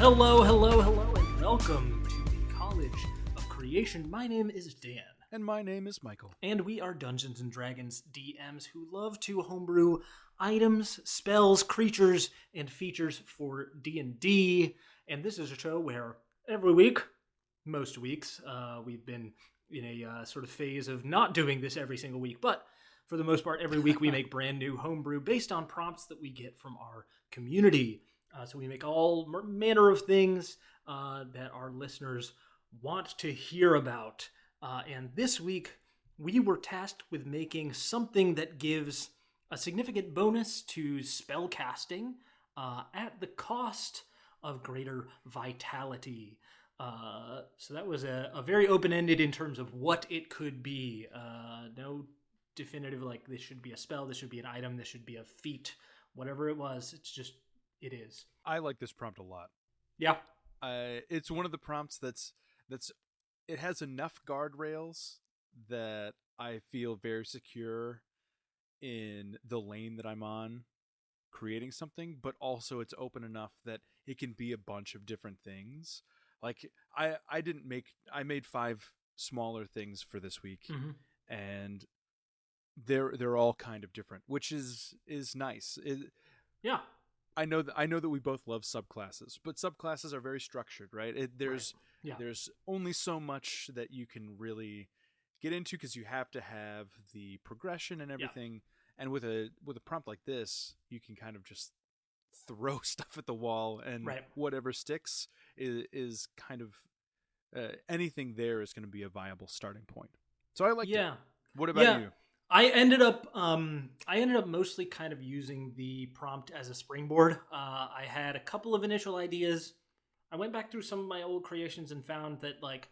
Hello, hello, hello, and welcome to the College of Creation. My name is Dan. And my name is Michael. And we are Dungeons & Dragons DMs who love to homebrew items, spells, creatures, and features for D&D. And this is a show where every week, most weeks, we've been in a sort of phase of not doing this every single week, but for the most part, every week we make brand new homebrew based on prompts that we get from our community. So we make all manner of things that our listeners want to hear about. And this week, we were tasked with making something that gives a significant bonus to spell casting at the cost of greater vitality. So that was a very open-ended in terms of what it could be. No definitive, like, this should be a spell, this should be an item, this should be a feat, whatever it was. It's just, it is. I like this prompt a lot. Yeah. It's one of the prompts that's it has enough guardrails that I feel very secure in the lane that I'm on creating something, but also it's open enough that it can be a bunch of different things. Like I made 5 smaller things for this week, and they're all kind of different, which is nice. Yeah. I know that we both love subclasses, but subclasses are very structured, right? There's only so much that you can really get into because you have to have the progression and everything. Yeah. And with a prompt like this, you can kind of just throw stuff at the wall, and whatever sticks is kind of anything there is going to be a viable starting point. So I like it. What about you? I ended up mostly kind of using the prompt as a springboard. I had a couple of initial ideas. I went back through some of my old creations and found that, like,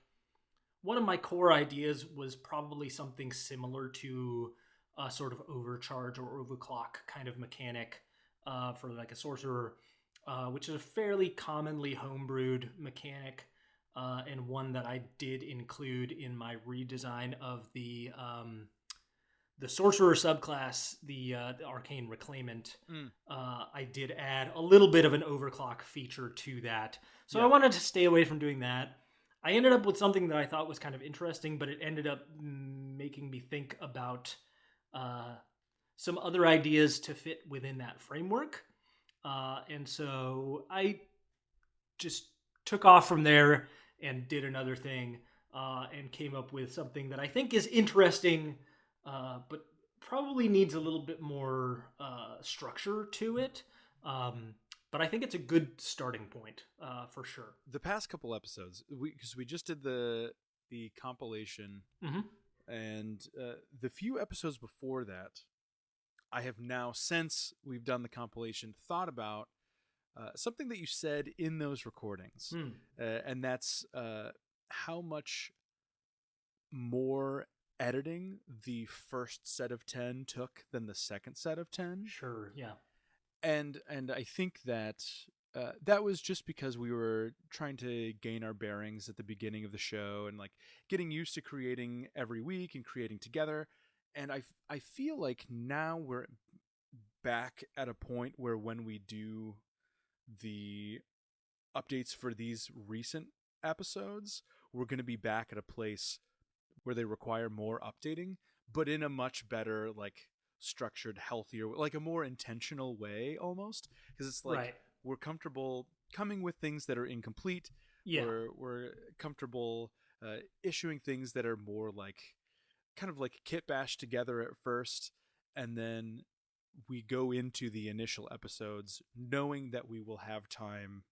one of my core ideas was probably something similar to a sort of overcharge or overclock kind of mechanic for like a sorcerer, which is a fairly commonly homebrewed mechanic, and one that I did include in my redesign of the sorcerer subclass, the arcane reclaimant. I did add a little bit of an overclock feature to that. So I wanted to stay away from doing that. I ended up with something that I thought was kind of interesting, but it ended up making me think about some other ideas to fit within that framework. And so I just took off from there and did another thing and came up with something that I think is interesting, but probably needs a little bit more structure to it. But I think it's a good starting point for sure. The past couple episodes, because we just did the compilation, and the few episodes before that, I have now, since we've done the compilation, thought about something that you said in those recordings, and that's how much more editing the first set of 10 took than the second set of 10. Sure, yeah. And I think that that was just because we were trying to gain our bearings at the beginning of the show and, like, getting used to creating every week and creating together. And I feel like now we're back at a point where when we do the updates for these recent episodes, we're going to be back at a place where they require more updating, but in a much better, like, structured, healthier, like a more intentional way almost, because it's like we're comfortable coming with things that are incomplete. We're comfortable issuing things that are more like kind of like kit bash together at first, and then we go into the initial episodes knowing that we will have time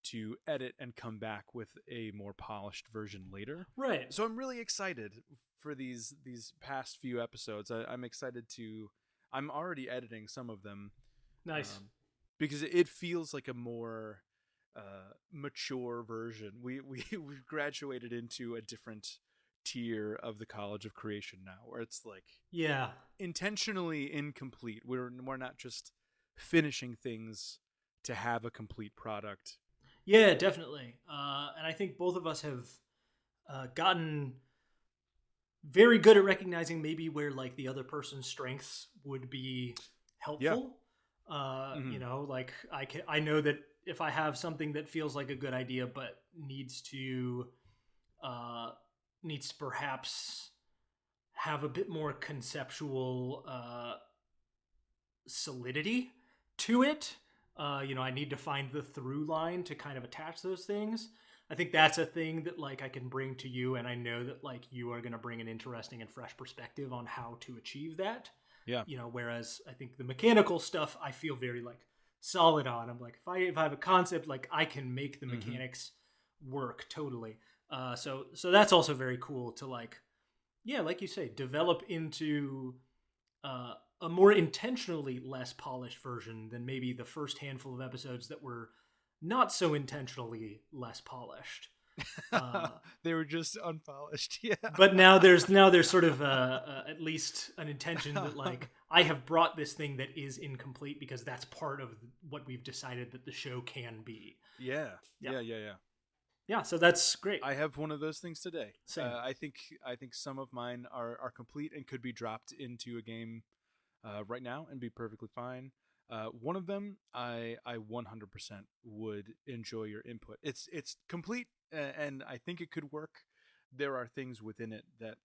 to edit and come back with a more polished version later. Right. So I'm really excited for these past few episodes. I'm excited I'm already editing some of them. Nice. Because it feels like a more mature version. We've graduated into a different tier of the College of Creation now, where it's like intentionally incomplete. We're not just finishing things to have a complete product. Yeah, definitely. And I think both of us have gotten very good at recognizing maybe where, like, the other person's strengths would be helpful. Hmm. Like I know that if I have something that feels like a good idea but uh, needs to perhaps have a bit more conceptual solidity to it. I need to find the through line to kind of attach those things. I think that's a thing that like I can bring to you, and I know that like you are going to bring an interesting and fresh perspective on how to achieve that. Yeah. Whereas I think the mechanical stuff I feel very like solid on. I'm like if I have a concept, like I can make the Hmm. mechanics work totally. So that's also very cool to like, yeah, like you say, develop into a more intentionally less polished version than maybe the first handful of episodes that were not so intentionally less polished. Uh, They were just unpolished. Yeah. but now there's sort of at least an intention that like I have brought this thing that is incomplete because that's part of what we've decided that the show can be. Yeah. Yeah, Yeah. yeah. So that's great. I have one of those things today. Same. I think some of mine are complete and could be dropped into a game right now and be perfectly fine. One of them, I 100% would enjoy your input. It's complete, and I think it could work. There are things within it that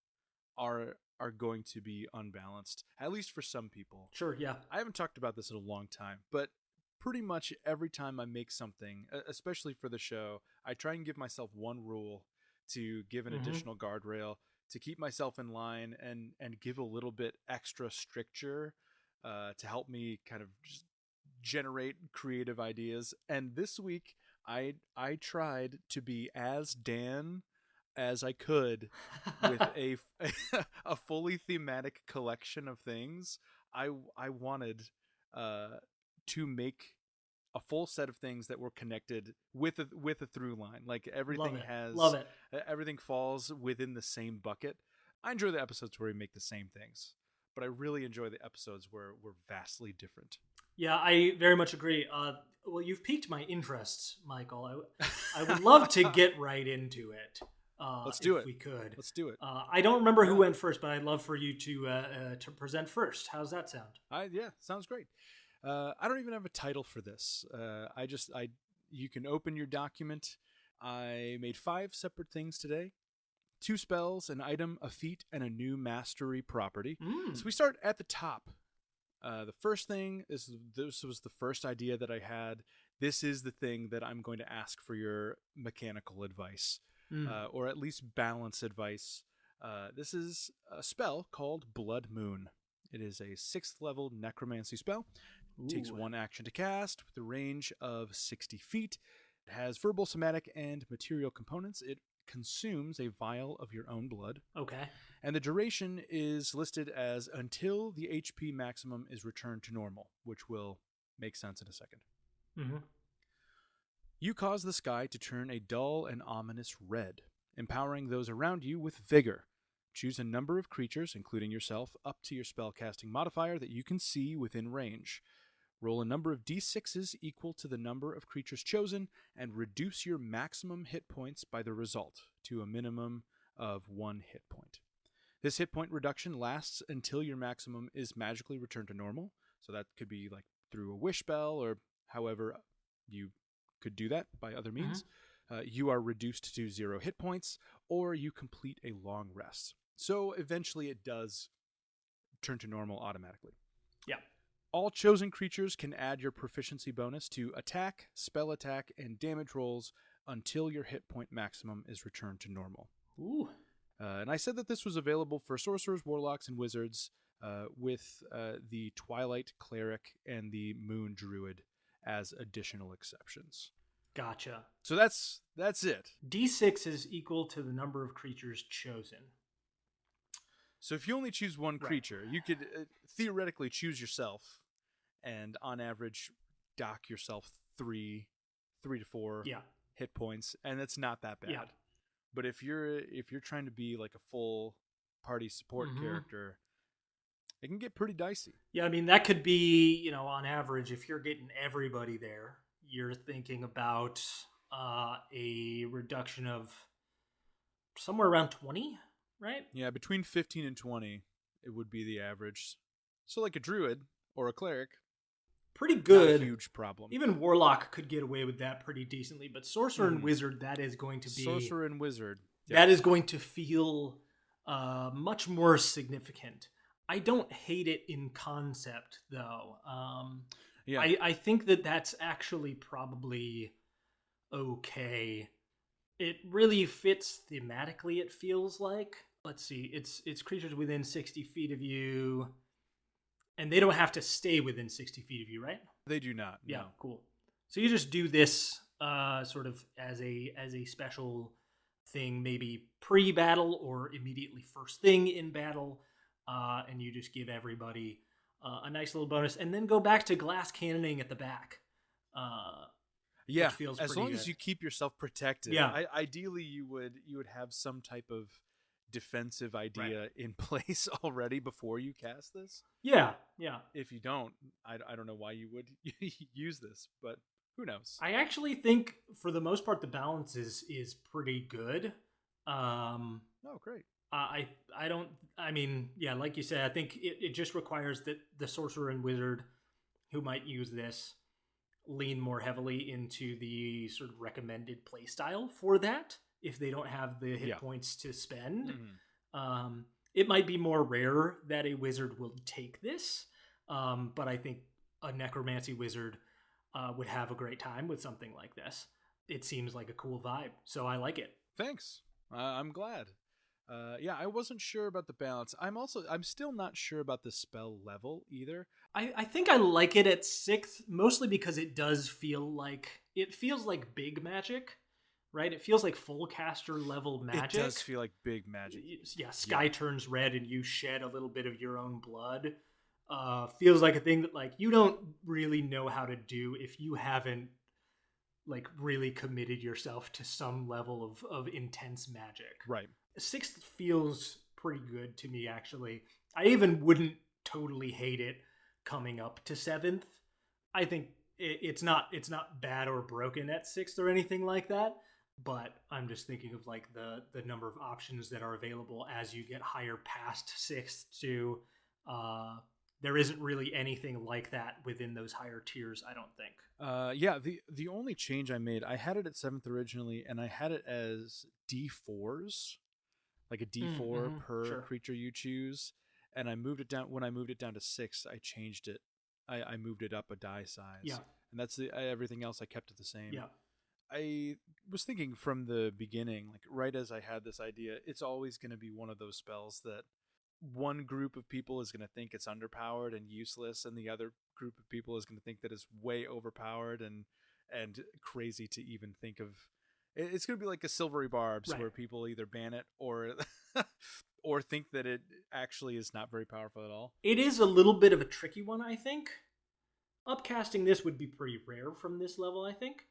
are going to be unbalanced, at least for some people. Sure. Yeah. I haven't talked about this in a long time, but pretty much every time I make something, especially for the show, I try and give myself one rule to give an Mm-hmm. additional guardrail to keep myself in line and give a little bit extra stricture to help me kind of just generate creative ideas. And this week, I tried to be as Dan as I could with a fully thematic collection of things. I wanted uh, to make a full set of things that were connected with a through line. Like Love everything it. Love has it. everything falls within the same bucket. I enjoy the episodes where we make the same things, but I really enjoy the episodes where we're vastly different. Yeah, I very much agree. Well, you've piqued my interests, Michael. I would love to get right into it Let's do if it. we could. Let's do it. I don't remember who Yeah. went first, but I'd love for you to present first. How's that sound? Yeah, sounds great. I don't even have a title for this. I you can open your document. I made 5 separate things today: 2 spells, an item, a feat, and a new mastery property. So Mm, we start at the top. The first thing is this was the first idea that I had. This is the thing that I'm going to ask for your mechanical advice, mm. or at least balance advice. This is a spell called Blood Moon. It is a 6th level necromancy spell. It takes Ooh, 1 action to cast with a range of 60 feet. It has verbal, somatic, and material components. It consumes a vial of your own blood, okay. and the duration is listed as until the HP maximum is returned to normal, which will make sense in a second. Mm-hmm. You cause the sky to turn a dull and ominous red, empowering those around you with vigor. Choose a number of creatures, including yourself, up to your spellcasting modifier that you can see within range. Roll a number of d6s equal to the number of creatures chosen, and reduce your maximum hit points by the result to a minimum of 1 hit point. This hit point reduction lasts until your maximum is magically returned to normal. So that could be like through a wish spell or however you could do that by other Mm-hmm. means. You are reduced to 0 hit points, or you complete a long rest. So eventually it does turn to normal automatically. Yeah. All chosen creatures can add your proficiency bonus to attack, spell attack, and damage rolls until your hit point maximum is returned to normal. Ooh. And I said that this was available for sorcerers, warlocks, and wizards, with the Twilight Cleric and the Moon Druid as additional exceptions. Gotcha. So that's it. D6 is equal to the number of creatures chosen. So if you only choose one Right. creature, you could theoretically choose yourself, and on average, dock yourself three to four Yeah. hit points, and it's not that bad. Yeah. But if you're trying to be like a full party support Mm-hmm. character, it can get pretty dicey. Yeah, I mean that could be, on average, if you're getting everybody there, you're thinking about a reduction of somewhere around 20, right? Yeah, between 15 and 20, it would be the average. So like a druid or a cleric, pretty Not a good. huge problem. Even Warlock could get away with that pretty decently, but Sorcerer and Mhm. Wizard, that is going to be Sorcerer and Wizard. Yeah. that is going to feel much more significant. I don't hate it in concept though. Yeah. I think that that's actually probably okay. It really fits thematically. It feels like. Let's see. It's creatures within 60 feet of you, and they don't have to stay within 60 feet of you, right? They do not. Yeah, No. cool. So you just do this sort of as a special thing, maybe pre-battle or immediately first thing in battle, and you just give everybody a nice little bonus, and then go back to glass cannoning at the back, Yeah, which feels as pretty long good. as you keep yourself protected. Yeah, Ideally, you would have some type of defensive right. idea in place already before you cast this. Yeah, yeah. If you don't, I don't know why you would use this, but who knows? I actually think for the most part the balance is pretty good. Oh, great. I don't. I mean, yeah, like you said, I think it just requires that the sorcerer and wizard who might use this lean more heavily into the sort of recommended playstyle for that if they don't have the hit Yeah. points to spend. Mhm. It might be more rare that a wizard will take this, but I think a necromancy wizard would have a great time with something like this. It seems like a cool vibe, so I like it. Thanks. I'm glad. Yeah, I wasn't sure about the balance. I'm still not sure about the spell level either. I think I like it at 6th, mostly because it feels like big magic, right? It feels like full caster level magic. It does feel like big magic. Yeah, sky turns red and you shed a little bit of your own blood. Feels like a thing that like you don't really know how to do if you haven't like really committed yourself to some level of intense magic. Right. 6th feels pretty good to me actually. I even wouldn't totally hate it coming up to 7th. I think it's not bad or broken at 6th or anything like that, but I'm just thinking of like the number of options that are available as you get higher past 6th to there isn't really anything like that within those higher tiers, I don't think. Yeah, the only change I made, I had it at 7th originally, and I had it as D4s, like a D4 per Sure. creature you choose, and I moved it down. When I moved it down to 6, I changed it. I moved it up a die size. Yeah. And that's everything else I kept it the same. Yeah. I was thinking from the beginning, like right as I had this idea, it's always going to be one of those spells that one group of people is going to think it's underpowered and useless, and the other group of people is going to think that it's way overpowered and crazy to even think of. It's going to be like a silvery barbs, Right. where people either ban it or or think that it actually is not very powerful at all. It is a little bit of a tricky one, I think. Upcasting this would be pretty rare from this level, I think,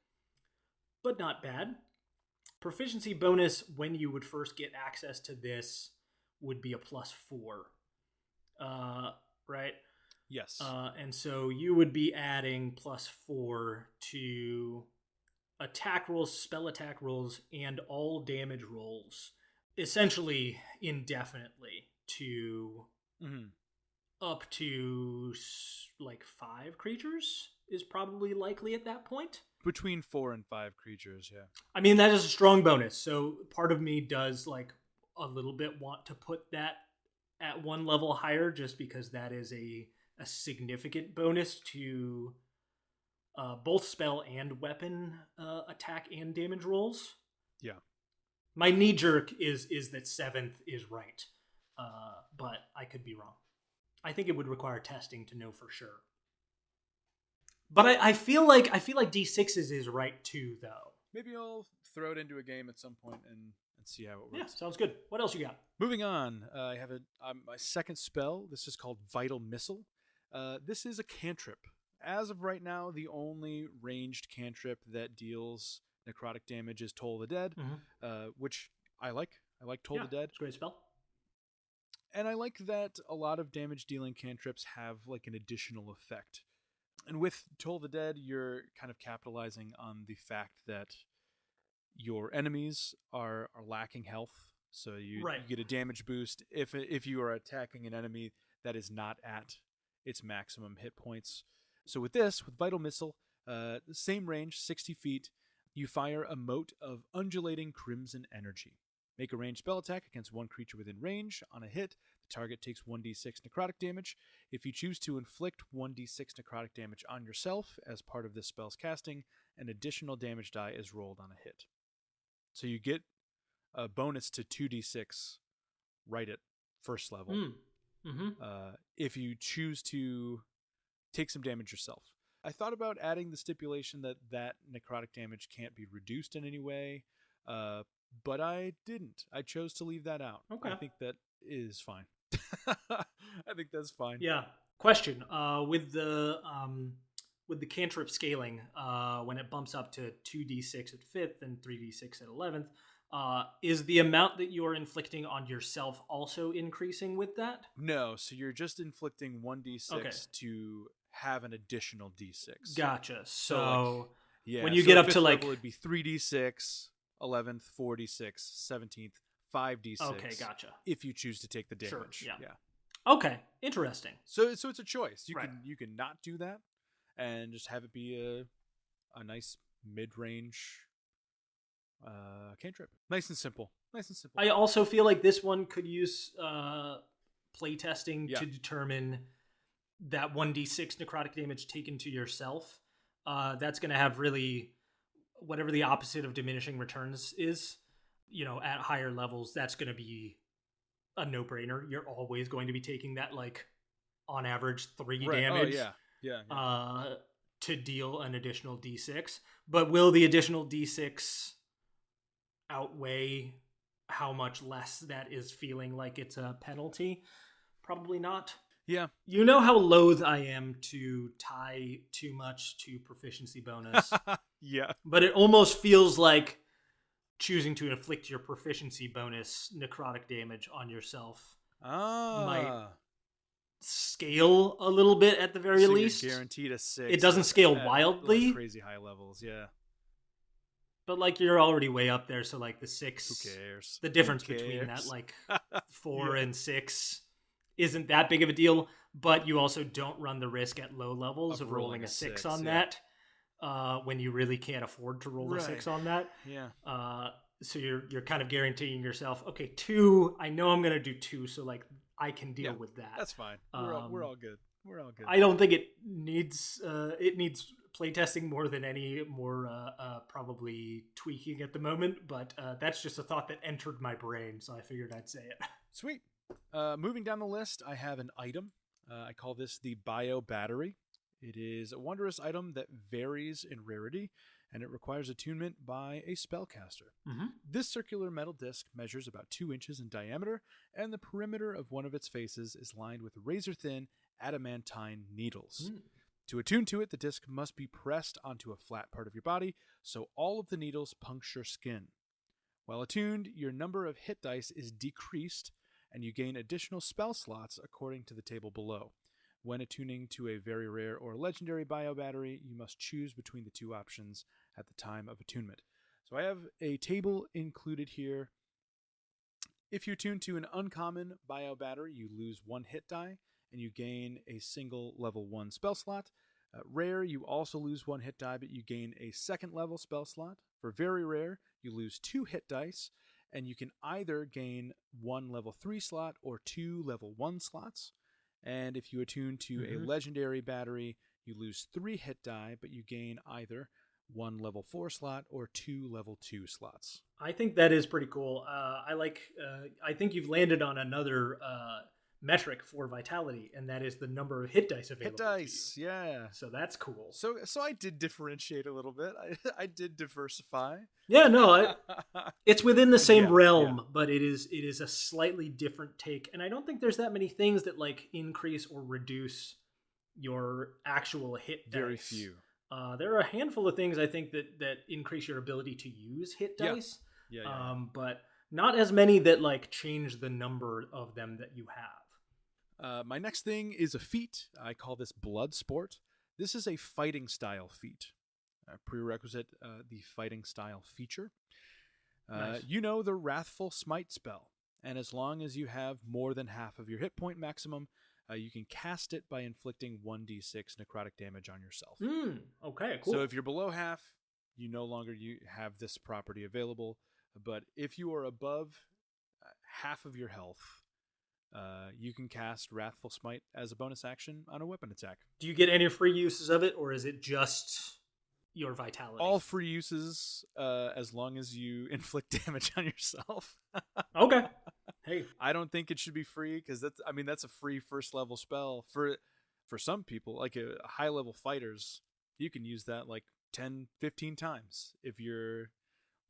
but not bad. Proficiency bonus when you would first get access to this would be a +4, right? Yes. And so you would be adding +4 to attack rolls, spell attack rolls, and all damage rolls, essentially indefinitely to up to like 5 creatures is probably likely at that point. Between 4 and 5 creatures, yeah. I mean, that is a strong bonus. So part of me does like a little bit want to put that at one level higher just because that is a significant bonus to both spell and weapon attack and damage rolls. Yeah. My knee jerk is that 7th is right, but I could be wrong. I think it would require testing to know for sure. But I feel like D6's is right too, though. Maybe I'll throw it into a game at some point and see how it works. Yeah, sounds good. What else you got? Moving on, I have my second spell. This is called Vital Missile. This is a cantrip. As of right now, the only ranged cantrip that deals necrotic damage is Toll the Dead, which I like. I like Toll the Dead. It's a great spell. And I like that a lot of damage-dealing cantrips have like an additional effect. And with Toll the Dead, you're kind of capitalizing on the fact that your enemies are lacking health. So you get a damage boost if you are attacking an enemy that is not at its maximum hit points. So with this, with Vital Missile, same range, 60 feet, you fire a mote of undulating crimson energy. Make a ranged spell attack against one creature within range. On a hit, the target takes 1d6 necrotic damage. If you choose to inflict 1d6 necrotic damage on yourself as part of this spell's casting, an additional damage die is rolled on a hit. So you get a bonus to 2d6 right at first level. If you choose to take some damage yourself. I thought about adding the stipulation that necrotic damage can't be reduced in any way, but I didn't. I chose to leave that out. Okay. I think that is fine. I think that's fine. Yeah. Question: with the cantrip scaling, when it bumps up to 2d6 at 5th and 3d6 at 11th, is the amount that you are inflicting on yourself also increasing with that? No, so you're just inflicting 1d6 to have an additional d6. Gotcha. So when you get up to like, level, it'd be 3d6, 11th, 4d6, 17th, 5d6. Okay, gotcha. If you choose to take the damage. Sure, yeah. Okay, interesting. So it's a choice. You can not do that and just have it be a nice mid-range cantrip. Nice and simple. I also feel like this one could use playtesting to determine that 1d6 necrotic damage taken to yourself. That's going to have really whatever the opposite of diminishing returns is. At higher levels, that's going to be a no-brainer. You're always going to be taking that, like, on average 3 damage. Oh, yeah. To deal an additional d6. But will the additional d6 outweigh how much less that is feeling like it's a penalty? Probably not. Yeah. You know how loath I am to tie too much to proficiency bonus. Yeah. But it almost feels like choosing to inflict your proficiency bonus necrotic damage on yourself might scale a little bit at the very least. You're guaranteed a 6. It doesn't scale wildly. Crazy high levels, yeah. But like you're already way up there, so like the 6. Who cares? The difference between that like 4 and 6 isn't that big of a deal, but you also don't run the risk at low levels of rolling a 6 on that when you really can't afford to roll a 6 on that. Yeah. So you're kind of guaranteeing yourself, okay, 2, I know I'm going to do 2, so like I can deal with that. That's fine. We're all good. We're all good. I don't think it needs playtesting more than any more probably tweaking at the moment, but that's just a thought that entered my brain, so I figured I'd say it. Sweet. Moving down the list, I have an item. I call this the Bio Battery. It is a wondrous item that varies in rarity, and it requires attunement by a spellcaster. This circular metal disc measures about 2 inches in diameter, and the perimeter of one of its faces is lined with razor-thin adamantine needles. To attune to it, the disc must be pressed onto a flat part of your body, so all of the needles puncture skin. While attuned, your number of hit dice is decreased, and you gain additional spell slots according to the table below. When attuning to a very rare or legendary bio battery, you must choose between the 2 options at the time of attunement. So I have a table included here. If you attune to an uncommon bio battery, you lose 1 hit die, and you gain a single level 1 spell slot. Rare, you also lose 1 hit die, but you gain a 2nd level spell slot. For very rare, you lose 2 hit dice, and you can either gain 1 level 3 slot or 2 level 1 slots. And if you attune to a legendary battery, you lose 3 hit die, but you gain either 1 level 4 slot or 2 level 2 slots. I think that is pretty cool. I think you've landed on another metric for vitality, and that is the number of hit dice available. Hit dice, yeah. So that's cool. So I did differentiate a little bit. I did diversify. Yeah, no, it's within the same realm, but it is a slightly different take. And I don't think there's that many things that like increase or reduce your actual hit dice. Very few. There are a handful of things I think that increase your ability to use hit dice. Yeah. But not as many that like change the number of them that you have. My next thing is a feat. I call this Blood Sport. This is a fighting style feat. Prerequisite, the fighting style feature. Nice. You know the Wrathful Smite spell, and as long as you have more than half of your hit point maximum, You can cast it by inflicting 1d6 necrotic damage on yourself. Okay, cool. So if you're below half, you no longer have this property available. But if you are above half of your health, you can cast Wrathful Smite as a bonus action on a weapon attack. Do you get any free uses of it, or is it just your vitality? All free uses, as long as you inflict damage on yourself. Okay. Hey, I don't think it should be free because that's a free first level spell for some people, like high level fighters. You can use that like 10, 15 times if you're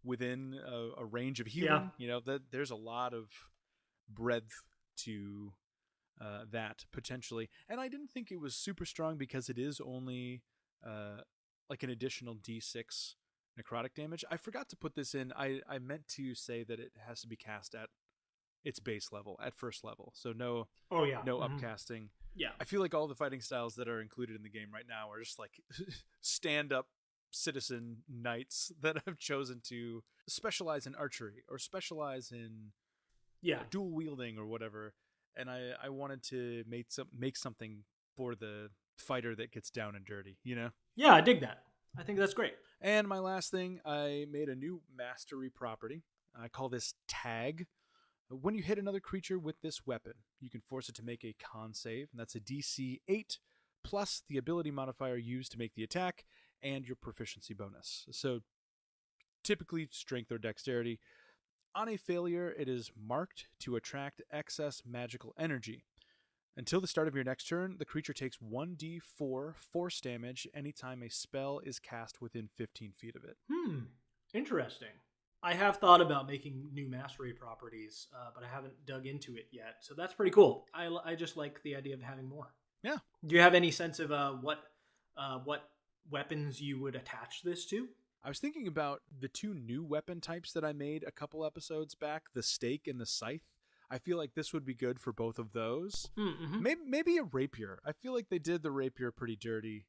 within a range of healing. That there's a lot of breadth to that potentially. And I didn't think it was super strong because it is only like an additional d6 necrotic damage. I forgot to put this in. I meant to say that it has to be cast at its base level, at first level. So no upcasting. Yeah. I feel like all the fighting styles that are included in the game right now are just like stand-up citizen knights that have chosen to specialize in archery or specialize in dual wielding or whatever. And I wanted to make something for the fighter that gets down and dirty, Yeah, I dig that. I think that's great. And my last thing, I made a new mastery property. I call this Tag. When you hit another creature with this weapon, you can force it to make a con save, and that's a DC 8 plus the ability modifier used to make the attack and your proficiency bonus. So typically strength or dexterity. On a failure, it is marked to attract excess magical energy. Until the start of your next turn, the creature takes 1d4 force damage anytime a spell is cast within 15 feet of it. Interesting. I have thought about making new mastery properties, but I haven't dug into it yet. So that's pretty cool. I just like the idea of having more. Yeah. Do you have any sense of what weapons you would attach this to? I was thinking about the two new weapon types that I made a couple episodes back, the stake and the scythe. I feel like this would be good for both of those. Mm-hmm. Maybe a rapier. I feel like they did the rapier pretty dirty,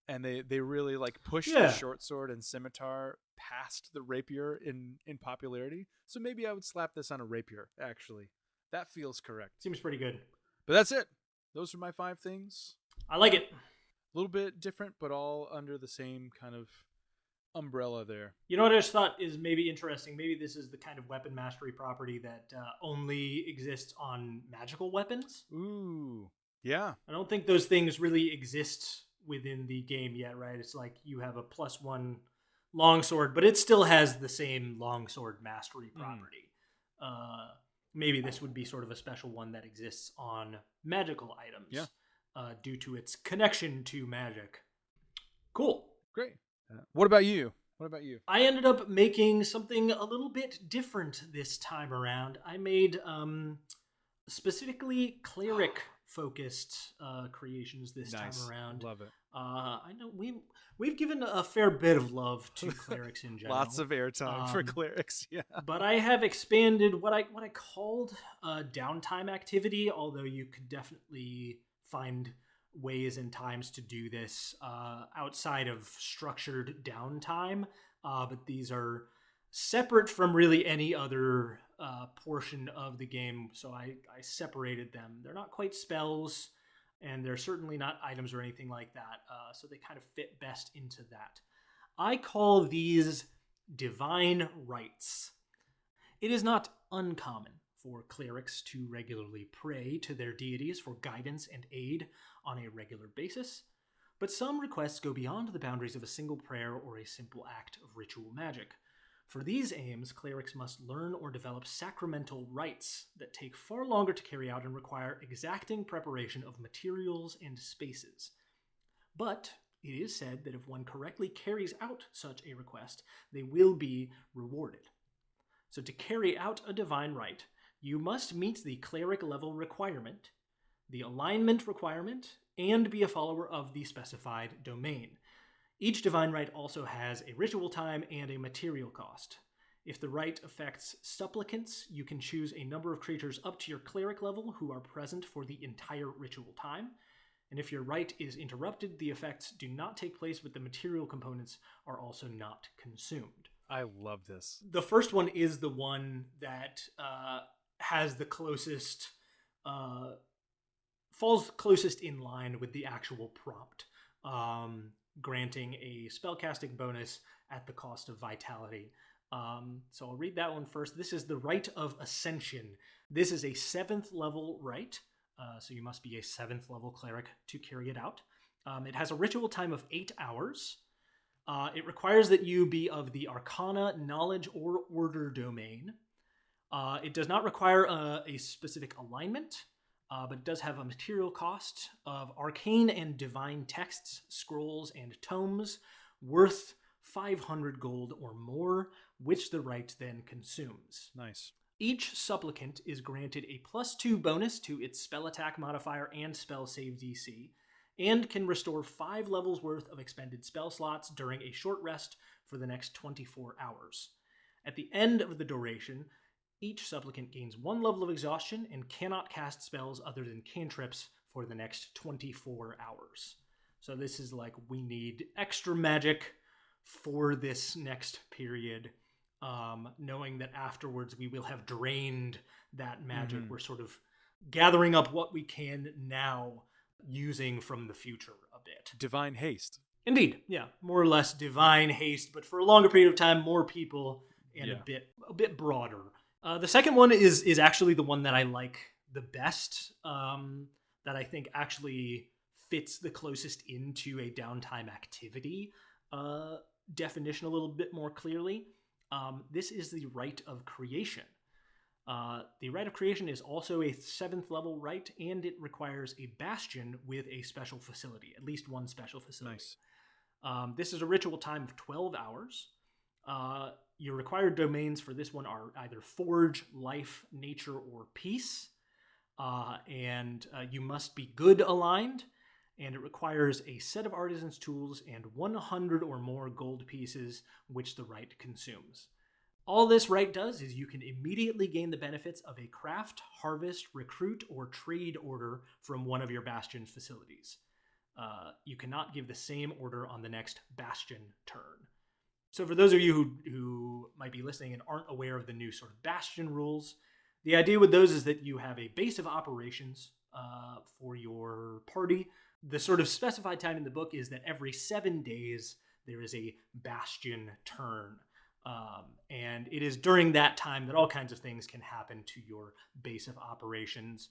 and they really like pushed the short sword and scimitar past the rapier in popularity. So maybe I would slap this on a rapier, actually. That feels correct. Seems pretty good. But that's it. Those are my 5 things. I like it. A little bit different, but all under the same kind of umbrella there. You know what I just thought is maybe interesting? Maybe this is the kind of weapon mastery property that only exists on magical weapons. Ooh, yeah. I don't think those things really exist within the game yet, right? It's like you have a +1 longsword, but it still has the same longsword mastery property. Maybe this would be sort of a special one that exists on magical items due to its connection to magic. Cool. Great. What about you? I ended up making something a little bit different this time around. I made specifically cleric-focused creations this time around. Love it. I know we've given a fair bit of love to clerics in general. Lots of airtime for clerics, yeah. But I have expanded what I called downtime activity, although you could definitely find ways and times to do this outside of structured downtime, but these are separate from really any other portion of the game, so I separated them. They're not quite spells, and they're certainly not items or anything like that, so they kind of fit best into that. I call these divine rights. It is not uncommon for clerics to regularly pray to their deities for guidance and aid on a regular basis, but some requests go beyond the boundaries of a single prayer or a simple act of ritual magic. For these aims, clerics must learn or develop sacramental rites that take far longer to carry out and require exacting preparation of materials and spaces. But it is said that if one correctly carries out such a request, they will be rewarded. So to carry out a divine rite, you must meet the cleric level requirement, the alignment requirement, and be a follower of the specified domain. Each divine rite also has a ritual time and a material cost. If the rite affects supplicants, you can choose a number of creatures up to your cleric level who are present for the entire ritual time. And if your rite is interrupted, the effects do not take place, but the material components are also not consumed. I love this. The first one is the one that has the closest falls closest in line with the actual prompt, granting a spellcasting bonus at the cost of vitality. So I'll read that one first. This is the Rite of Ascension. This is a 7th level rite, so you must be a 7th level cleric to carry it out. It has a ritual time of 8 hours. It requires that you be of the Arcana, Knowledge, or Order domain. It does not require a specific alignment, but does have a material cost of arcane and divine texts, scrolls, and tomes worth 500 gold or more, which the rite then consumes. Nice. Each supplicant is granted a +2 bonus to its spell attack modifier and spell save DC, and can restore 5 levels worth of expended spell slots during a short rest for the next 24 hours. At the end of the duration, each supplicant gains 1 level of exhaustion and cannot cast spells other than cantrips for the next 24 hours. So this is like, we need extra magic for this next period, knowing that afterwards we will have drained that magic. We're sort of gathering up what we can now, using from the future a bit. Divine haste. Indeed, yeah, more or less divine haste, but for a longer period of time, more people, and a bit broader. The second one is actually the one that I like the best, that I think actually fits the closest into a downtime activity definition a little bit more clearly. This is the Rite of Creation. The Rite of Creation is also a 7th level rite, and it requires a bastion with a special facility, at least one special facility. Nice. This is a ritual time of 12 hours. Your required domains for this one are either Forge, Life, Nature, or Peace. And you must be good aligned, and it requires a set of artisan's tools and 100 or more gold pieces, which the rite consumes. All this rite does is you can immediately gain the benefits of a craft, harvest, recruit, or trade order from one of your bastion facilities. You cannot give the same order on the next bastion turn. So for those of you who might be listening and aren't aware of the new sort of bastion rules, the idea with those is that you have a base of operations for your party. The sort of specified time in the book is that every 7 days there is a bastion turn. And it is during that time that all kinds of things can happen to your base of operations.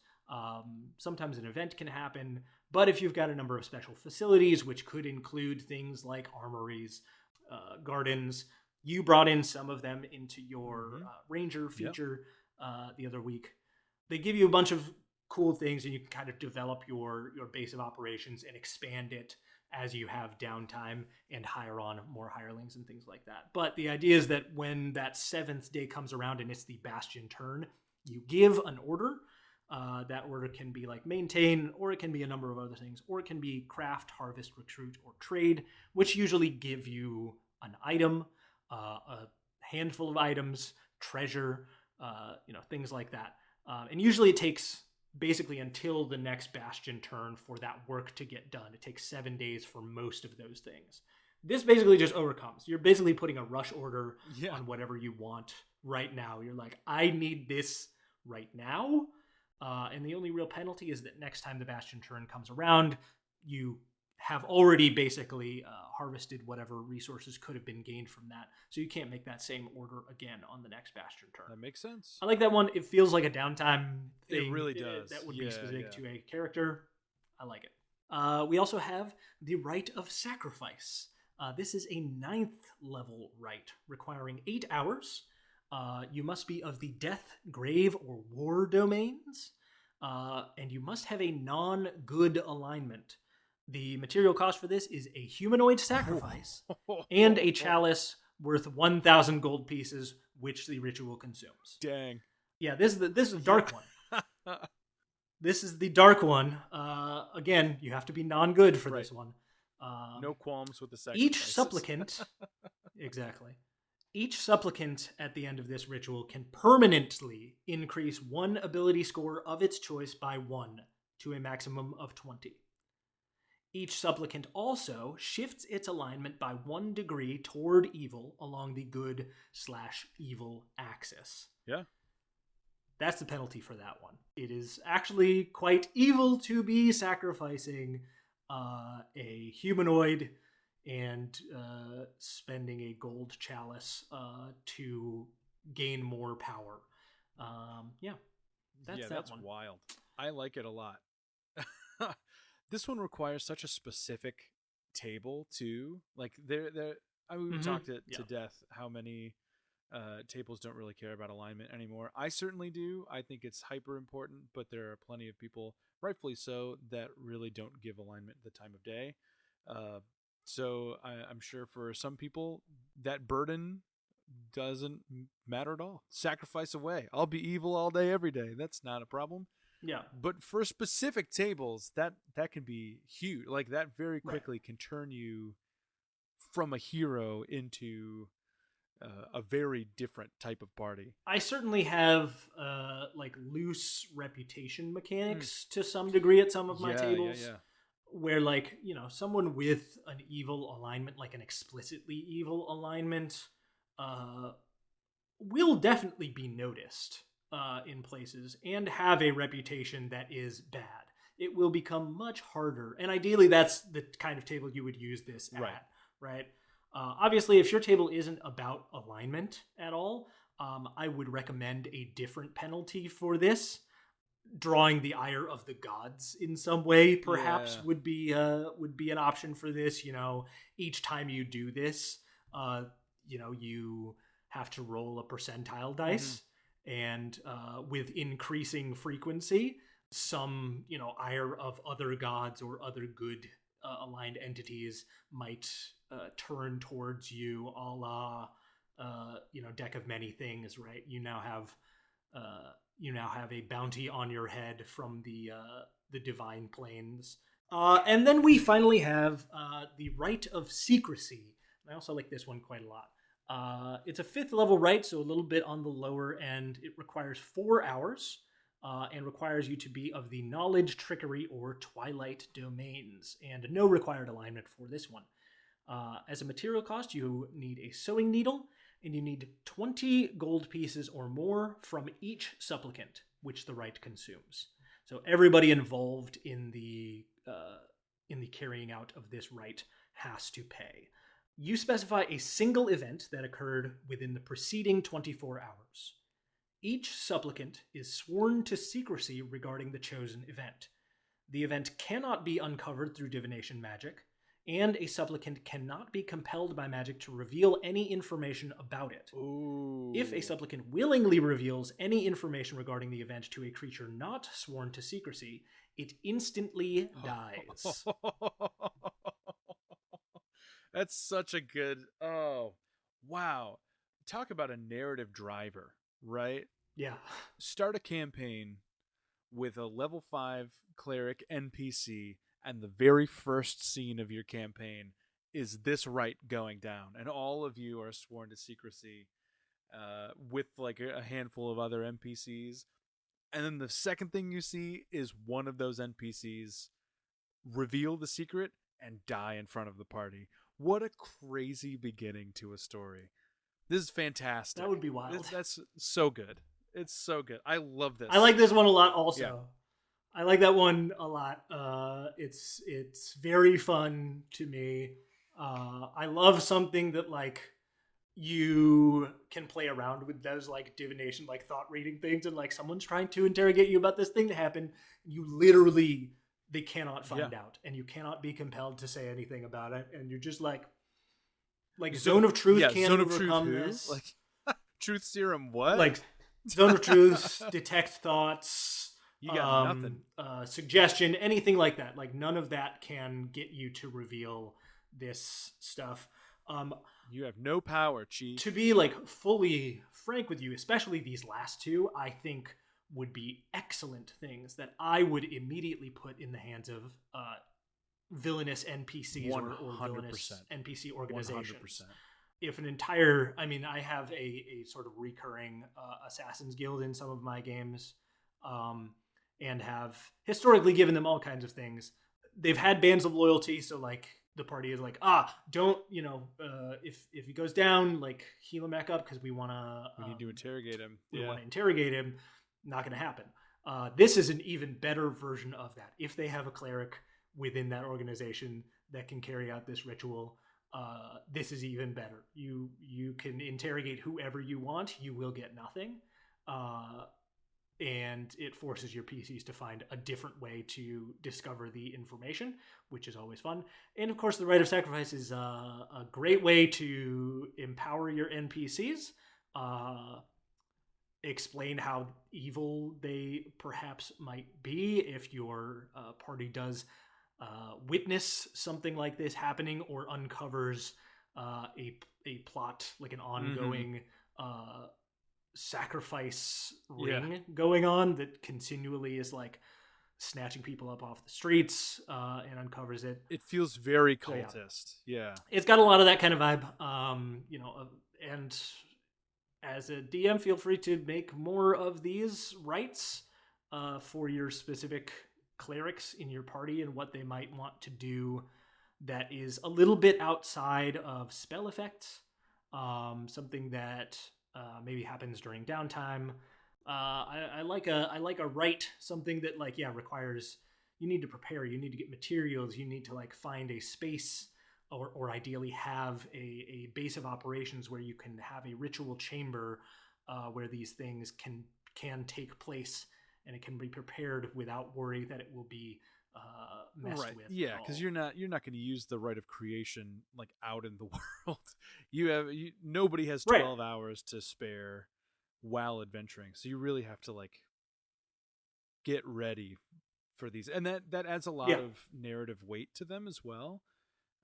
Sometimes an event can happen, but if you've got a number of special facilities, which could include things like armories, gardens, you brought in some of them into your ranger feature the other week. They give you a bunch of cool things, and you can kind of develop your base of operations and expand it as you have downtime and hire on more hirelings and things like that. But the idea is that when that 7th day comes around and it's the bastion turn, you give an order. That order can be like maintain, or it can be a number of other things, or it can be craft, harvest, recruit, or trade, which usually give you an item, a handful of items, treasure, things like that. And usually it takes basically until the next bastion turn for that work to get done. It takes 7 days for most of those things. This basically just overcomes. You're basically putting a rush order on whatever you want right now. You're like, I need this right now. And the only real penalty is that next time the bastion turn comes around, you have already basically harvested whatever resources could have been gained from that. So you can't make that same order again on the next bastion turn. That makes sense. I like that one. It feels like a downtime thing. It really does. That would be specific to a character. I like it. We also have the Rite of Sacrifice. This is a 9th level rite requiring 8 hours. You must be of the Death, Grave, or War domains. And you must have a non-good alignment. The material cost for this is a humanoid sacrifice and a chalice worth 1,000 gold pieces, which the ritual consumes. Dang. Yeah, this is a dark one. This is the dark one. Again, you have to be non-good for this one. No qualms with the sacrifices. Each supplicant, exactly. Each supplicant at the end of this ritual can permanently increase one ability score of its choice by 1 to a maximum of 20. Each supplicant also shifts its alignment by 1 degree toward evil along the good/evil axis. Yeah. That's the penalty for that one. It is actually quite evil to be sacrificing a humanoid and spending a gold chalice to gain more power. Yeah, that's Yeah, that that's one. wild. I like it a lot. This one requires such a specific table too. Like there. I mean, we've talked it Yeah. to death how many tables don't really care about alignment anymore. I certainly do. I think it's hyper important, but there are plenty of people, rightfully so, that really don't give alignment the time of day. Uh, I'm sure for some people that burden doesn't matter at all. Sacrifice away. I'll be evil all day, every day. That's not a problem. Yeah. But for specific tables, that can be huge. Like that very quickly can turn you from a hero into a very different type of party. I certainly have like loose reputation mechanics to some degree at some of my tables, Yeah. where like someone with an evil alignment, like an explicitly evil alignment, uh, will definitely be noticed in places and have a reputation that is bad. It will become much harder, and ideally, that's the kind of table you would use this at, right? Obviously, if your table isn't about alignment at all, I would recommend a different penalty for this. Drawing the ire of the gods in some way, perhaps, would be an option for this. Each time you do this, you have to roll a percentile dice, and with increasing frequency, some ire of other gods or other good aligned entities might turn towards you, a la deck of many things, right? You now have a bounty on your head from the divine planes. And then we finally have the Rite of Secrecy. I also like this one quite a lot. It's a 5th level rite, so a little bit on the lower end. It requires 4 hours and requires you to be of the Knowledge, Trickery, or Twilight domains, and no required alignment for this one. As a material cost, you need a sewing needle, and you need 20 gold pieces or more from each supplicant, which the rite consumes. So everybody involved in the carrying out of this rite has to pay. You specify a single event that occurred within the preceding 24 hours. Each supplicant is sworn to secrecy regarding the chosen event. The event cannot be uncovered through divination magic, and a supplicant cannot be compelled by magic to reveal any information about it. Ooh. If a supplicant willingly reveals any information regarding the event to a creature not sworn to secrecy, it instantly dies. That's such a good. Oh, wow. Talk about a narrative driver, right? Yeah. Start a campaign with a level 5 cleric NPC, and the very first scene of your campaign is this rite going down, and all of you are sworn to secrecy with like a handful of other NPCs. And then the second thing you see is one of those NPCs reveal the secret and die in front of the party. What a crazy beginning to a story. This is fantastic. That would be wild. That's so good. It's so good. I love this. I like this one a lot also. Yeah. I like that one a lot. It's very fun to me. I love something that like you can play around with those like divination, like thought reading things, and like someone's trying to interrogate you about this thing that happened. You literally they cannot find out, and you cannot be compelled to say anything about it, and you're just like zone of truth can't overcome this. Like truth serum, what? Like zone of truth, detect thoughts. You got nothing. Suggestion, anything like that. Like none of that can get you to reveal this stuff. You have no power, Chief. To be like fully frank with you, especially these last two, I think would be excellent things that I would immediately put in the hands of villainous NPCs or villainous NPC organizations. 100%. If an entire, I have a sort of recurring Assassin's Guild in some of my games, and have historically given them all kinds of things. They've had bands of loyalty, so like the party is like, don't, if he goes down, like heal him back up because we need to interrogate him. We want to interrogate him. Not going to happen. This is an even better version of that. If they have a cleric within that organization that can carry out this ritual, this is even better. You can interrogate whoever you want. You will get nothing. And it forces your PCs to find a different way to discover the information, which is always fun. And of course, the Rite of Sacrifice is a great way to empower your NPCs, explain how evil they perhaps might be if your party does witness something like this happening or uncovers a plot, like an ongoing sacrifice ring going on that continually is like snatching people up off the streets and uncovers it. It feels very cultist. Yeah. It's got a lot of that kind of vibe. And as a DM, feel free to make more of these rites for your specific clerics in your party and what they might want to do that is a little bit outside of spell effects. Something that maybe happens during downtime. I like a rite, something that requires, you need to prepare, you need to get materials, you need to find a space or ideally have a base of operations where you can have a ritual chamber where these things can take place, and it can be prepared without worry that it will be messed with. Yeah, because you're not going to use the rite of creation out in the world. Nobody has 12 hours to spare while adventuring, so you really have to get ready for these, and that adds a lot of narrative weight to them as well.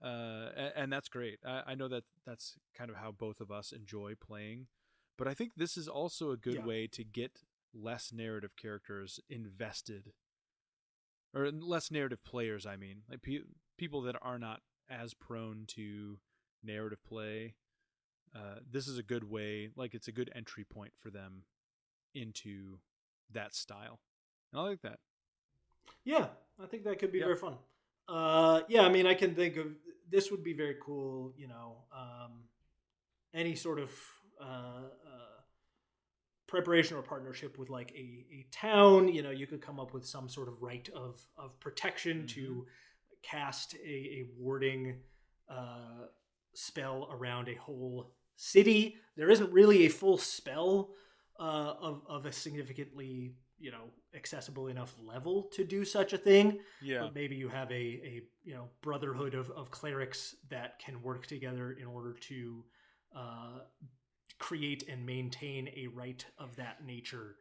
And that's great. I know that's kind of how both of us enjoy playing, but I think this is also a good way to get less narrative characters invested, or less narrative players. I mean, people that are not as prone to narrative play. This is a good way, it's a good entry point for them into that style. And I like that. Yeah, I think that could be very fun. I mean, I can think of, this would be very cool, any sort of preparation or partnership with a town. You could come up with some sort of rite of protection to cast a warding spell around a whole city. There isn't really a full spell of a significantly accessible enough level to do such a thing. But maybe you have a brotherhood of clerics that can work together in order to create and maintain a rite of that nature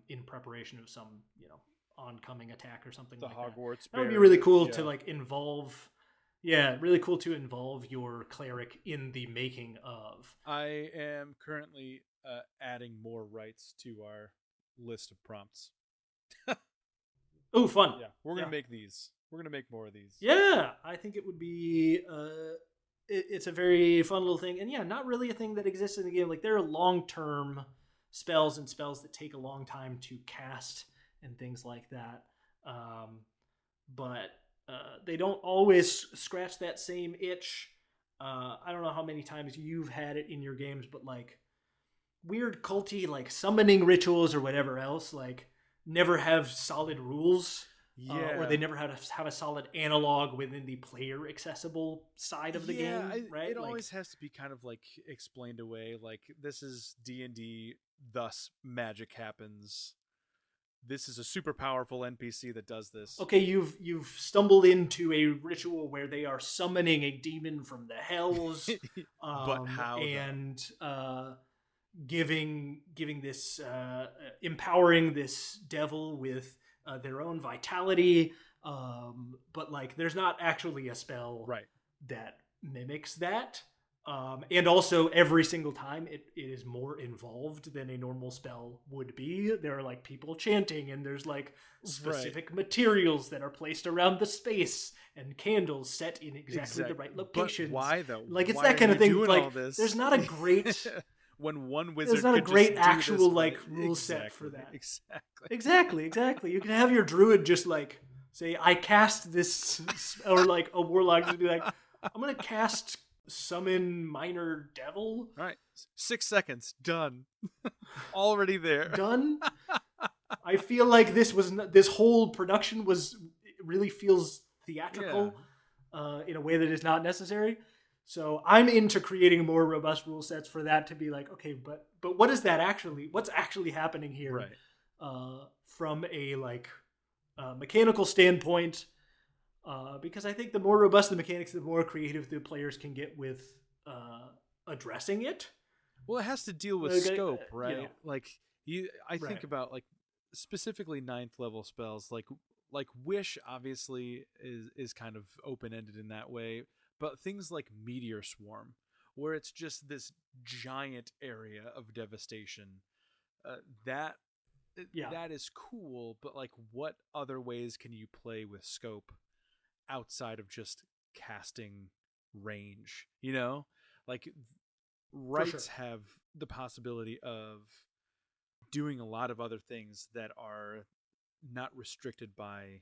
in preparation of some oncoming attack or something like Hogwarts that. That would be really cool to involve. Yeah, really cool to involve your cleric in the making of. I am currently adding more rites to our list of prompts. Oh, fun. Yeah, we're going to make these. We're going to make more of these. Yeah, I think it would be... it's a very fun little thing. And not really a thing that exists in the game. There are long-term spells and spells that take a long time to cast and things like that. But they don't always scratch that same itch. I don't know how many times you've had it in your games, but weird culty summoning rituals or whatever else never have solid rules. Or they never have a solid analog within the player accessible side of the game, right? It always has to be kind of explained away. This is D&D, thus magic happens. This is a super powerful NPC that does this. Okay, you've stumbled into a ritual where they are summoning a demon from the hells, but how? And giving this empowering this devil with their own vitality, but there's not actually a spell that mimics that. And also, every single time, it is more involved than a normal spell would be. There are people chanting, and there's specific materials that are placed around the space, and candles set in exactly the right locations. But why though? It's why that kind of thing. All this? There's not a great when one wizard. There's not a great actual rule set for that. Exactly. You can have your druid just say, I cast this, or a warlock just be I'm gonna cast summon minor devil. All right, 6 seconds, done. already there. done. I feel like this whole production was it really feels Yeah. theatrical in a way that is not necessary. So I'm into creating more robust rule sets for that to be like, okay, but what is that actually? What's actually happening here Right. from a like mechanical standpoint? Because I think the more robust the mechanics, the more creative the players can get with addressing it. Well, it has to deal with Like, scope, you know, right? Like I think right? about like specifically ninth level spells, like Wish obviously is kind of open ended in that way, but things like Meteor Swarm, where it's just this giant area of devastation, uh, that Yeah, that is cool. But like, what other ways can you play with scope outside of just casting range? You know, like for sure. rights have the possibility of doing a lot of other things that are not restricted by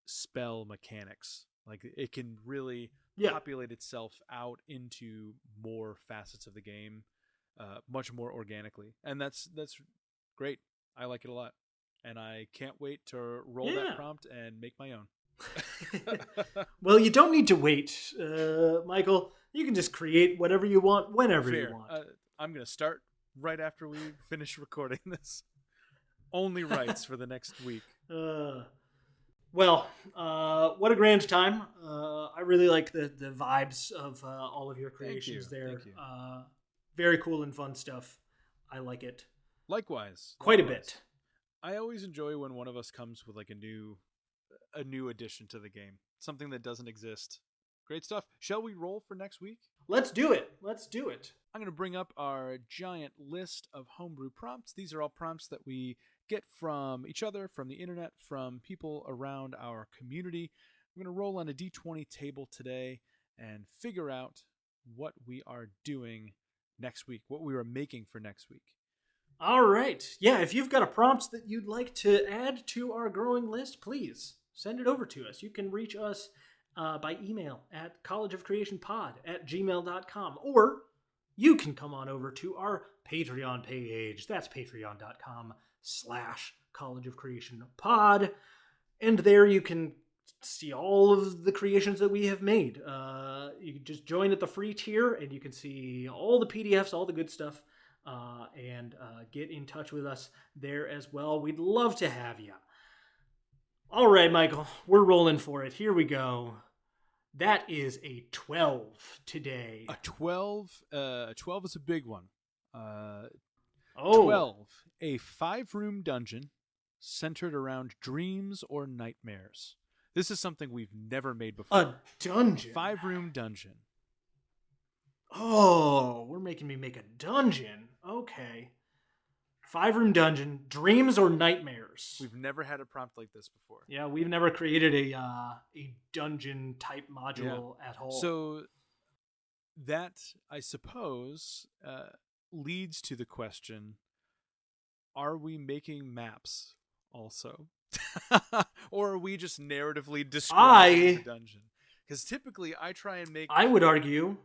spell mechanics. Like it can really Yeah, populate itself out into more facets of the game, much more organically, and that's great. I like it a lot, and I can't wait to roll that yeah. prompt and make my own. Well, you don't need to wait, Michael. You can just create whatever you want whenever you Fair. want. I'm gonna start right after we finish recording this. Only rights for the next week. uh, well, what a grand time. I really like the vibes of all of your Thank you. creations there. Thank you. Very cool and fun stuff. I like it Likewise. quite a Likewise. bit. I always enjoy when one of us comes with like a new addition to the game, something that doesn't exist. Great stuff. Shall we roll for next week? Let's do it. Let's do it. I'm going to bring up our giant list of homebrew prompts. These are all prompts that we get from each other, from the internet, from people around our community. We're going to roll on a d20 table today and figure out what we are doing next week, what we are making for next week. All right. Yeah, if you've got a prompt that you'd like to add to our growing list, please send it over to us. You can reach us by email at collegeofcreationpod@gmail.com, or you can come on over to our Patreon page. That's patreon.com/College of Creation Pod. And there you can see all of the creations that we have made. You can just join at the free tier and you can see all the PDFs, all the good stuff, and get in touch with us there as well. We'd love to have you. All right, Michael, we're rolling for it. Here we go. That is a 12 today. A 12, 12 is a big one. Uh, Oh, 12, a 5-room dungeon centered around dreams or nightmares. This is something we've never made before. a dungeon. 5-room dungeon. Oh, we're making me make a dungeon. Okay. 5-room dungeon, dreams or nightmares. We've never had a prompt like this before. Yeah, we've never created a dungeon type module at all. So that, I suppose, leads to the question, are we making maps also? Or are we just narratively describing the dungeon? Because typically I try and make... I would argue...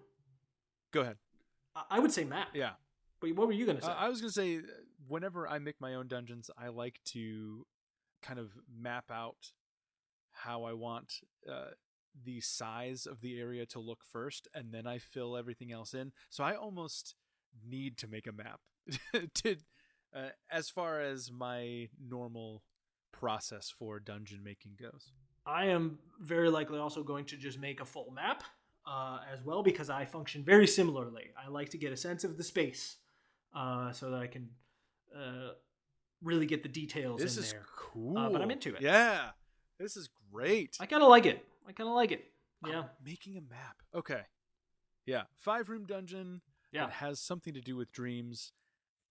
Go ahead. I would say map. Yeah. But what were you going to say? I was going to say, whenever I make my own dungeons, I like to kind of map out how I want the size of the area to look first, and then I fill everything else in. So I almost need to make a map to, as far as my normal process for dungeon making goes. I am very likely also going to just make a full map as well, because I function very similarly. I like to get a sense of the space so that I can really get the details This in is there. cool. But I'm into it. Yeah. This is great. I kind of like it. Yeah. Making a map. Okay. Yeah. 5-room dungeon Yeah. that has something to do with dreams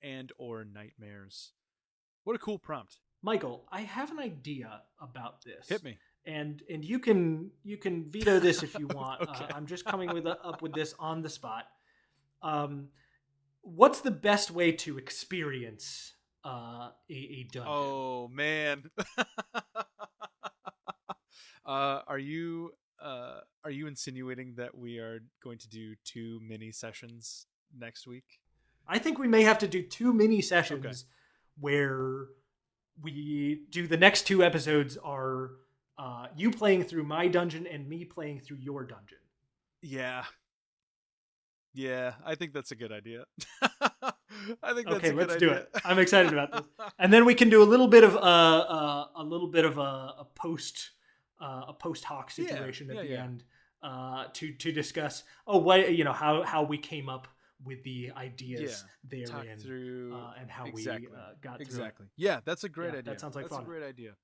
and or nightmares. What a cool prompt. Michael, I have an idea about this. Hit me. And you can veto this if you want. Okay. I'm just coming up with this on the spot. What's the best way to experience a dungeon? Oh man. Are you insinuating that we are going to do 2 mini sessions next week? I think we may have to do 2 mini sessions Okay. where we do the next 2 episodes are you playing through my dungeon and me playing through your dungeon. Yeah. Yeah, I think that's a good idea. I think that's Okay, a good let's do idea. it. I'm excited about this. And then we can do a little bit of a post hoc Yeah, situation at yeah, the yeah. end to discuss what how we came up with the Yeah. ideas Talk therein through and how we exactly. got through it. Exactly. Yeah, that's a great Yeah, idea. that sounds like That's a fun. great idea.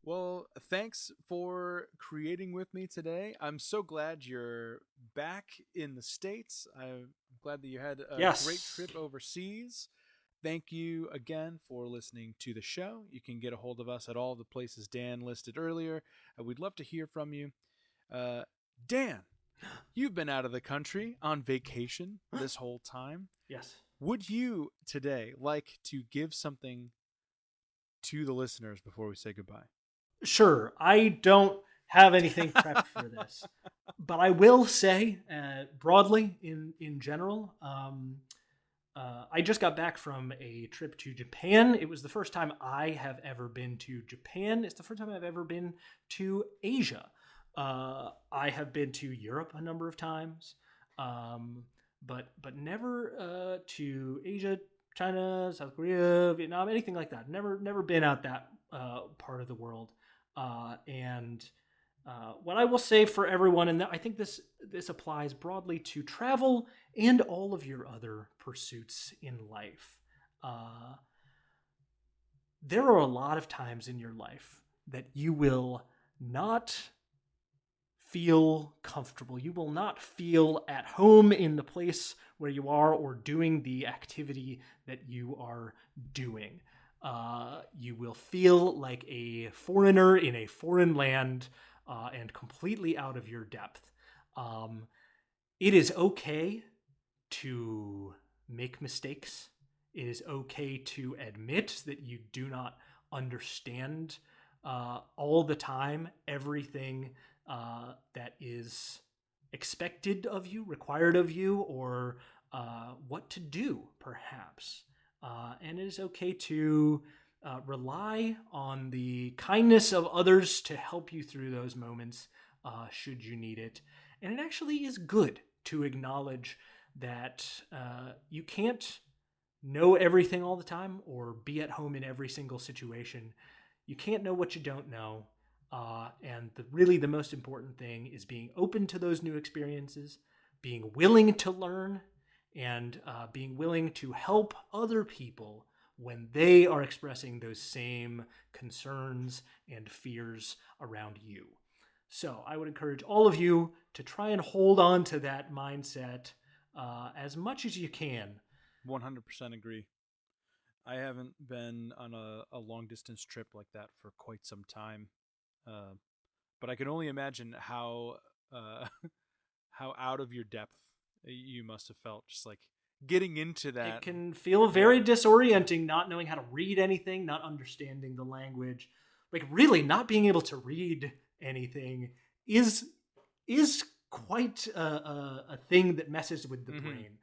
Well, thanks for creating with me today. I'm so glad you're back in the States. I'm glad that you had a great Yes. trip overseas. Thank you again for listening to the show. You can get a hold of us at all the places Dan listed earlier. We'd love to hear from you. Uh, Dan, you've been out of the country on vacation this whole time. Yes. Would you today like to give something to the listeners before we say goodbye? Sure. I don't have anything prepped for this, but I will say broadly in general. I just got back from a trip to Japan. It was the first time I have ever been to Japan. It's the first time I've ever been to Asia. I have been to Europe a number of times, but never to Asia, China, South Korea, Vietnam, anything like that. Never been out that part of the world. And what I will say for everyone, and I think this applies broadly to travel and all of your other pursuits in life. Uh, there are a lot of times in your life that you will not feel comfortable. You will not feel at home in the place where you are or doing the activity that you are doing. You will feel like a foreigner in a foreign land and completely out of your depth. It is okay to make mistakes. It is okay to admit that you do not understand all the time everything that is expected of you, required of you, or what to do, perhaps. And it is okay to rely on the kindness of others to help you through those moments should you need it. And it actually is good to acknowledge that you can't know everything all the time or be at home in every single situation. You can't know what you don't know. And really the most important thing is being open to those new experiences, being willing to learn, and being willing to help other people when they are expressing those same concerns and fears around you. So I would encourage all of you to try and hold on to that mindset as much as you can. 100% agree. I haven't been on a long distance trip like that for quite some time. But I can only imagine how how out of your depth you must have felt, just like getting into that. It can feel very disorienting not knowing how to read anything, not understanding the language. Like really not being able to read anything is quite a thing that messes with the brain,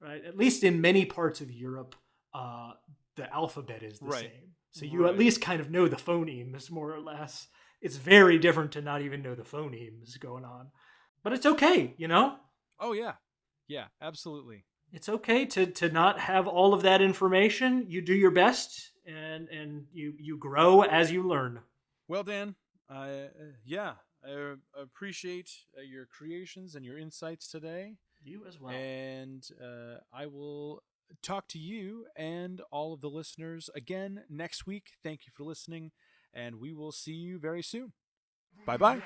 right? At least in many parts of Europe, the alphabet is the same. So you at least kind of know the phonemes more or less. It's very different to not even know the phonemes going on. But it's okay, you know? Oh yeah. Yeah, absolutely. It's okay to not have all of that information. You do your best and you grow as you learn. Well, Dan, yeah, I appreciate your creations and your insights today. You as well. And I will talk to you and all of the listeners again next week. Thank you for listening, and we will see you very soon. Bye-bye.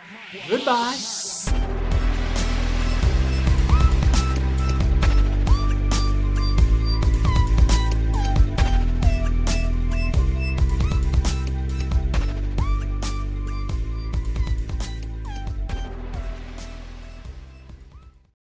Goodbye.